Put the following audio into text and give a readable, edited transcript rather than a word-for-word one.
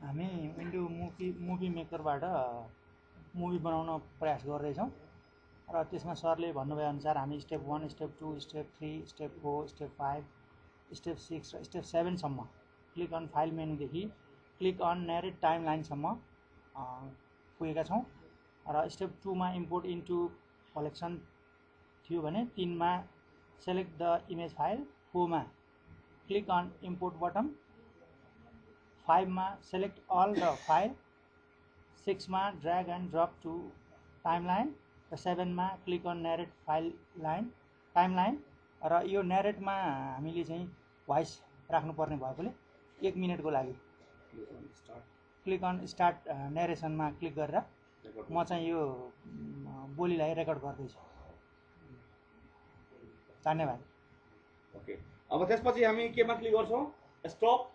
हामी window movie मेकरबाट movie बनाउन प्रयास गर्दैछौँ र त्यसमा सरले भन्नुभए अनुसार हामी step 1 step 2 step 3 step 4 step 5 step 6 र स्टेप 7 सम्म क्लिक अन फाइल मेनुदेखि क्लिक अन नरेट टाइमलाइनसम्म पुगेका छौँ र स्टेप 2 मा इम्पोर्ट इन्टु कलेक्सन थियो भने 3 मा सेलेक्ट द इमेज फाइल 4 मा क्लिक अन इम्पोर्ट बटन 5 मा सेलेक्ट अल द फाइल 6 मा drag and drop to timeline र 7 मा क्लिक अन नरेट टाइमलाइन र यो नरेटमा हामीले चाहिँ भोइस राख्नुपर्ने भएकोले 1 मिनेटको लागि क्लिक अन स्टार्ट नरेसनमा क्लिक गरेर म चाहिँ यो बोलीलाई रेकर्ड गर्दैछु। धन्यवाद। ओके, अब त्यसपछि हामी केमा क्लिक गर्छौँ? स्टप